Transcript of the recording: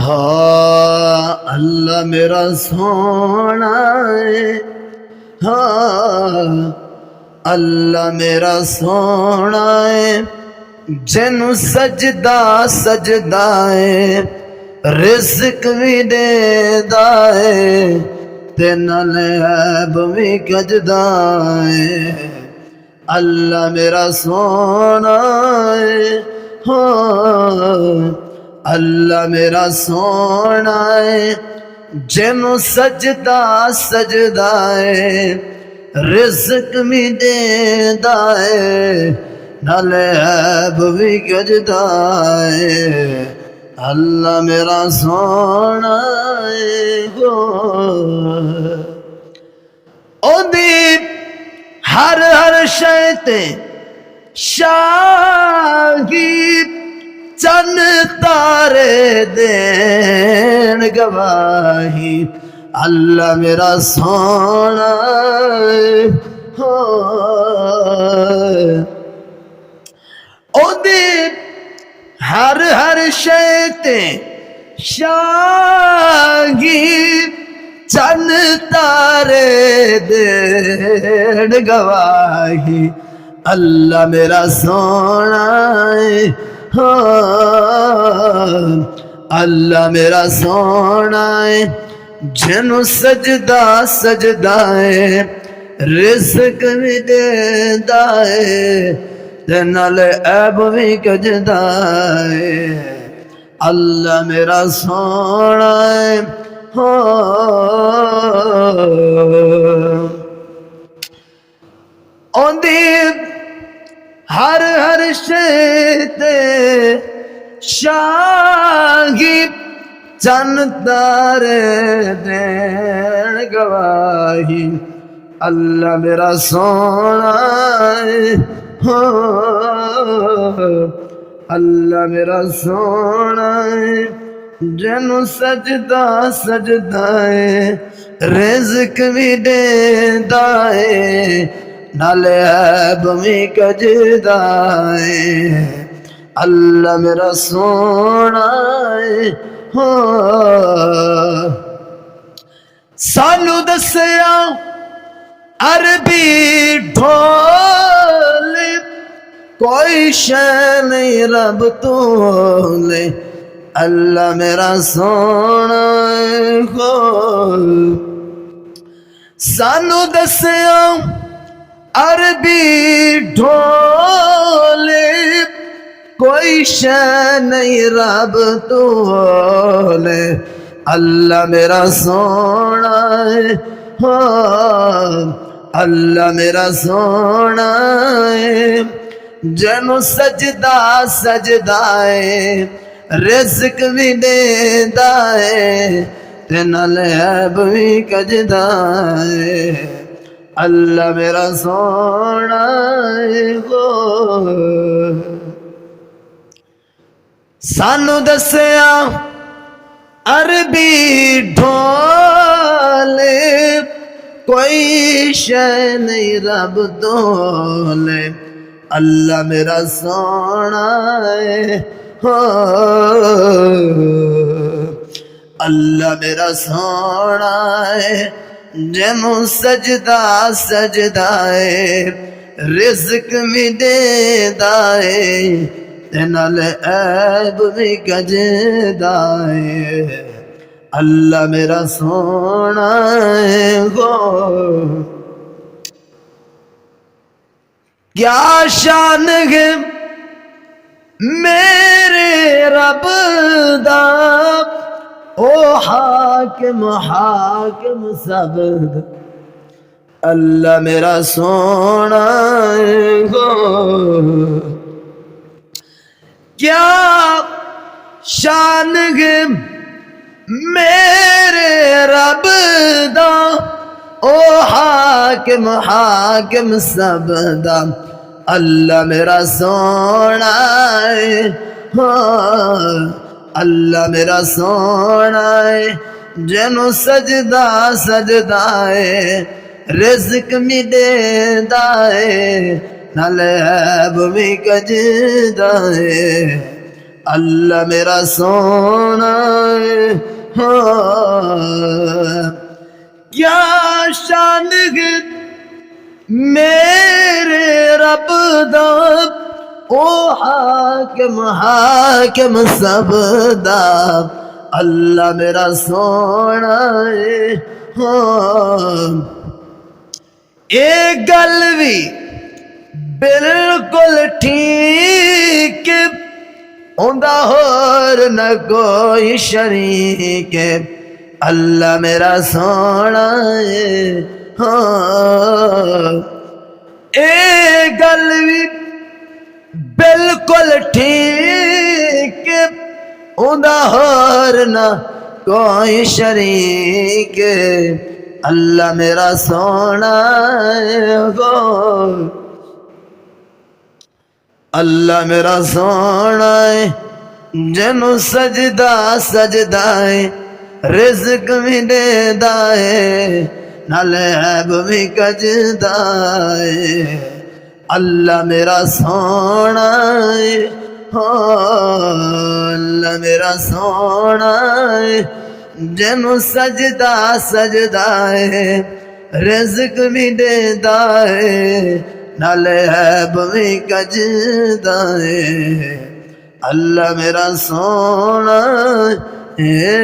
ہاں اللہ میرا سونا ہے، ہاں اللہ میرا سونا ہے، جنوں سجدہ سجدہ ہے، رزق بھی دیندا ہے تے نال عیب بھی کجدا ہے۔ اللہ میرا سونا ہے، ہاں اللہ میرا سونا ہے، جنوں سجدہ سجدہ ہے، رزق بھی دیندا ہے نال عیب بھی کجدا ہے۔ اللہ میرا سونا ہے، اودی ہر ہر شے تے شاہی، چن تارے دین گواہی۔ اللہ میرا سونا ہے، اودی ہر ہر شے تے شاہی، چن تارے دین گواہی۔ اللہ میرا سونا ہے، اللہ میرا سونا ہے، جنوں سجدہ سجدہ ہے، رزق بھی دیندا ہے تے نال عیب بھی کجدا ہے۔ اللہ میرا سونا ہے، اوندی ہر ہر شے تے شاہی، چن تارے دین گواہی۔ اللہ میرا سونا ہے، اللہ میرا سونا ہے، جنوں سجدہ سجدہ ہے، رزق بھی دیندا ہے نال عیب بھی کجدا ہے۔ اللہ میرا سونا ہے، سانو دسیا عربی ڈھول، کوئی شے نہیں رب تو لے۔ اللہ میرا سونا ہے، سانو دسیا عربی ڈھول، کوئی شے نہیں رب تو لے۔ اللہ میرا سونا ہے، اللہ میرا سونا ہے، جنوں سجدہ سجدہ ہے، رزق بھی دیندا ہے تے نال عیب بھی کجدا ہے۔ اللہ میرا سونا ہے، سانو دسیا عربی ڈھول، کوئی شے نہیں رب تو لے۔ اللہ میرا سونا ہے، اللہ میرا سونا ہے، جنوں سجدہ سجدہ ہے، رزق بھی دیندا ہے تے نال عیب بھی کجدا ہے۔ اللہ میرا سونا ہے، کیا شان ہے میرے رب دا، او حاکم حاکم سب دا۔ اللہ میرا سونا ہے، کیا شان ہے میرے رب دا، او حاکم حاکم سب دا۔ اللہ میرا سونا ہے، اللہ میرا سونا ہے، جنوں سجدہ سجدہ ہے، رزق بھی دیندا ہے نال عیب بھی کجدا ہے۔ اللہ میرا سونا ہے ہاں کیا شان ہے میرے رب دا او حاکم حاکم سب دا اللہ میرا سونا ہے ہاں اے گل بھی بالکل ٹھیک اوندا ہور نہ کوئی شریک اللہ میرا سونا ہے ہاں اے گل بھی بالکل ٹھیک اوندا ہور نہ کوئی شریک اللہ میرا سونا ہے اللہ میرا سونا ہے جنوں سجدہ سجدہ ہے رزق بھی دیندا ہے نال عیب بھی کجدا ہے اللہ میرا سونا ہے اللہ میرا سونا ہے جنوں سجدہ سجدہ ہے رزق بھی دیندا ہے نال عیب بھی کجدا ہے اللہ میرا سونا ہے